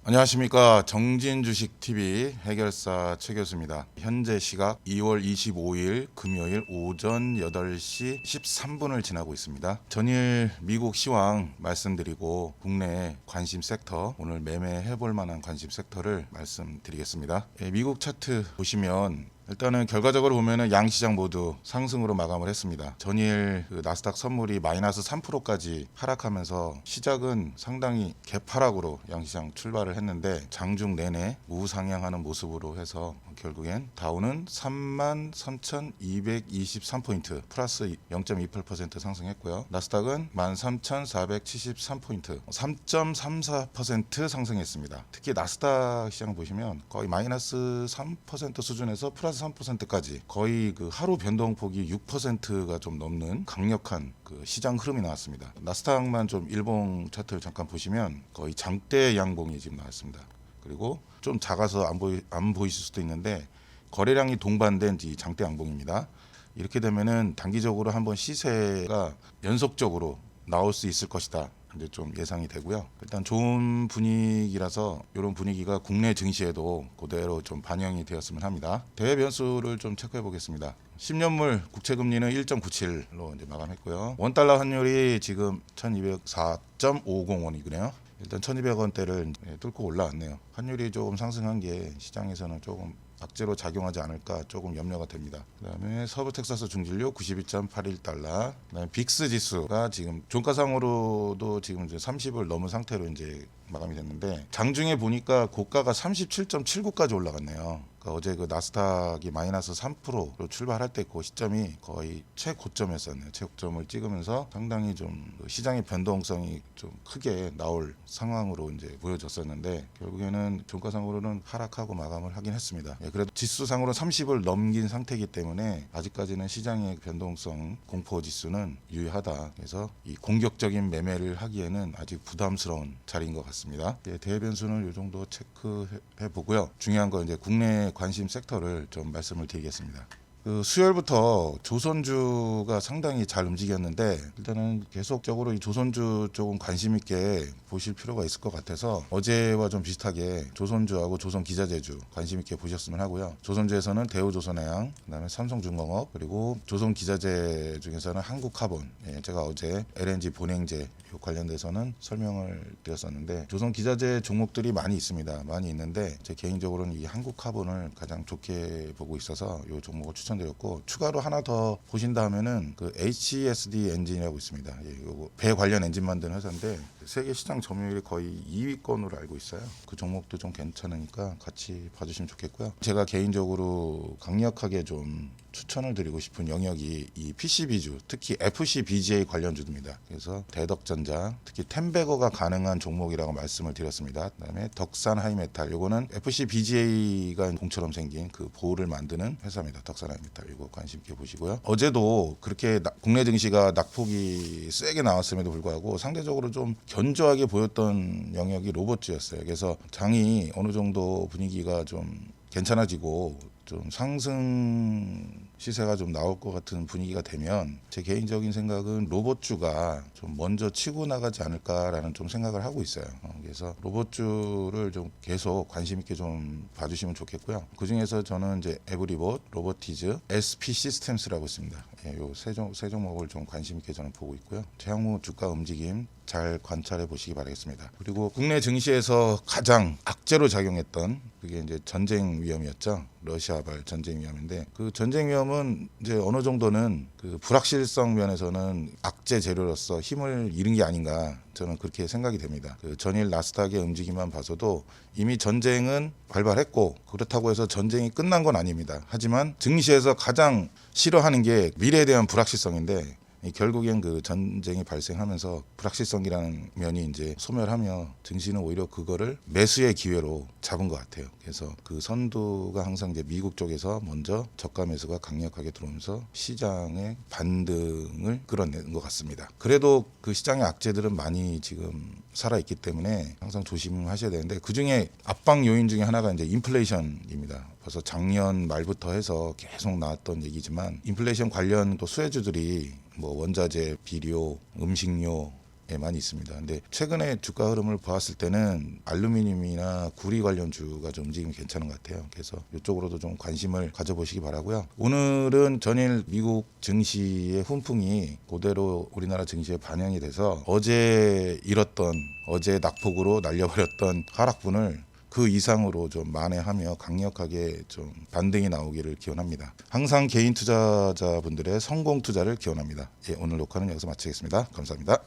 안녕하십니까. 정진주식TV 해결사 최 교수입니다. 현재 시각 2월 25일 금요일 오전 8시 13분을 지나고 있습니다. 전일 미국 시황 말씀드리고 국내 관심 섹터, 오늘 매매해볼 만한 관심 섹터를 말씀드리겠습니다. 미국 차트 보시면 일단은 결과적으로 보면은 양 시장 모두 상승으로 마감을 했습니다. 전일 나스닥 선물이 마이너스 3%까지 하락하면서 시작은 상당히 개파락으로 양 시장 출발을 했는데 장중 내내 우상향하는 모습으로 해서 결국엔 다우는 33,223포인트 플러스 0.28% 상승했고요. 나스닥은 13,473포인트 3.34% 상승했습니다. 특히 나스닥 시장 보시면 거의 마이너스 3% 수준에서 플러스 3%까지 거의 그 하루 변동폭이 6%가 좀 넘는 강력한 그 시장 흐름이 나왔습니다. 나스닥만 좀 일봉 차트를 잠깐 보시면 거의 장대 양봉이 지금 나왔습니다. 그리고 좀 작아서 안 보이실 수도 있는데 거래량이 동반된 이 장대 양봉입니다. 이렇게 되면은 단기적으로 한번 시세가 연속적으로 나올 수 있을 것이다. 이제 좀 예상이 되고요. 일단 좋은 분위기라서 이런 분위기가 국내 증시에도 그대로 좀 반영이 되었으면 합니다. 대외 변수를 좀 체크해 보겠습니다. 10년물 국채금리는 1.97로 이제 마감했고요. 원달러 환율이 지금 1204.50원이네요. 일단 1200원대를 뚫고 올라왔네요. 환율이 조금 상승한 게 시장에서는 조금 악재로 작용하지 않을까 조금 염려가 됩니다. 그다음에 서부 텍사스 중진료 92.81달러. 그다음에 빅스 지수가 지금 종가상으로도 지금 이제 30을 넘은 상태로 이제 마감이 됐는데 장중에 보니까 고가가 37.79까지 올라갔네요. 그러니까 어제 그 나스닥이 마이너스 3%로 출발할 때 그 시점이 거의 최고점이었었네요. 최고점을 찍으면서 상당히 좀 시장의 변동성이 좀 크게 나올 상황으로 이제 보여졌었는데 결국에는 종가상으로는 하락하고 마감을 하긴 했습니다. 그래도 지수상으로 30을 넘긴 상태이기 때문에 아직까지는 시장의 변동성 공포 지수는 유의하다. 그래서 이 공격적인 매매를 하기에는 아직 부담스러운 자리인 것 같습니다. 대외 변수는 이 정도 체크해 보고요. 중요한 건 이제 국내 관심 섹터를 좀 말씀을 드리겠습니다. 그 수요일부터 조선주가 상당히 잘 움직였는데 일단은 계속적으로 이 조선주 조금 관심 있게 보실 필요가 있을 것 같아서 어제와 좀 비슷하게 조선주하고 조선기자재주 관심 있게 보셨으면 하고요. 조선주에서는 대우조선해양, 그다음에 삼성중공업, 그리고 조선기자재 중에서는 한국카본. 제가 어제 LNG 본행제 관련돼서는 설명을 드렸었는데 조선기자재 종목들이 많이 있습니다. 많이 있는데 제 개인적으로는 이 한국카본을 가장 좋게 보고 있어서 이 종목을 추천드렸고 추가로 하나 더 보신다면은 그 HSD 엔진이라고 있습니다. 이거 배 관련 엔진 만드는 회사인데 세계 시장 점유율이 거의 2위권으로 알고 있어요. 그 종목도 좀 괜찮으니까 같이 봐주시면 좋겠고요. 제가 개인적으로 강력하게 좀 추천을 드리고 싶은 영역이 이 PCB주, 특히 FCBGA 관련주입니다. 그래서 대덕전자, 특히 텐베거가 가능한 종목이라고 말씀을 드렸습니다. 그다음에 덕산 하이메탈, 요거는 FCBGA가 공처럼 생긴 그 보호를 만드는 회사입니다. 덕산 하이메탈, 이거 관심 있게 보시고요. 어제도 그렇게 국내 증시가 낙폭이 세게 나왔음에도 불구하고 상대적으로 좀 견조하게 보였던 영역이 로봇주였어요. 그래서 장이 어느 정도 분위기가 좀 괜찮아지고 좀 상승 시세가 좀 나올 것 같은 분위기가 되면 제 개인적인 생각은 로봇주가 좀 먼저 치고 나가지 않을까라는 좀 생각을 하고 있어요. 그래서 로봇주를 좀 계속 관심 있게 좀 봐주시면 좋겠고요. 그 중에서 저는 이제 에브리봇, 로보티즈, SP 시스템스라고 있습니다. 요 세 종목을 좀 관심 있게 저는 보고 있고요. 최양무 주가 움직임 잘 관찰해 보시기 바라겠습니다. 그리고 국내 증시에서 가장 악재로 작용했던 그게 이제 전쟁 위험이었죠. 러시아발 전쟁 위험인데 그 전쟁 위험은 이제 어느 정도는 그 불확실성 면에서는 악재 재료로서 힘을 잃은 게 아닌가 저는 그렇게 생각이 됩니다. 그 전일 나스닥의 움직임만 봐서도 이미 전쟁은 발발했고 그렇다고 해서 전쟁이 끝난 건 아닙니다. 하지만 증시에서 가장 싫어하는 게 미래에 대한 불확실성인데 결국엔 그 전쟁이 발생하면서 불확실성이라는 면이 이제 소멸하며 증시는 오히려 그거를 매수의 기회로 잡은 것 같아요. 그래서 그 선두가 항상 이제 미국 쪽에서 먼저 저가 매수가 강력하게 들어오면서 시장의 반등을 끌어내는 것 같습니다. 그래도 그 시장의 악재들은 많이 지금 살아있기 때문에 항상 조심하셔야 되는데 그중에 압박 요인 중에 하나가 이제 인플레이션입니다. 벌써 작년 말부터 해서 계속 나왔던 얘기지만 인플레이션 관련 또 수혜주들이 뭐 원자재, 비료, 음식료, 많이 있습니다. 근데 최근에 주가 흐름을 보았을 때는 알루미늄이나 구리 관련주가 좀 움직임이 괜찮은 것 같아요. 그래서 이쪽으로도 좀 관심을 가져보시기 바라고요. 오늘은 전일 미국 증시의 훈풍이 그대로 우리나라 증시에 반영이 돼서 어제 낙폭으로 날려버렸던 하락분을 그 이상으로 좀 만회하며 강력하게 좀 반등이 나오기를 기원합니다. 항상 개인 투자자분들의 성공 투자를 기원합니다. 오늘 녹화는 여기서 마치겠습니다. 감사합니다.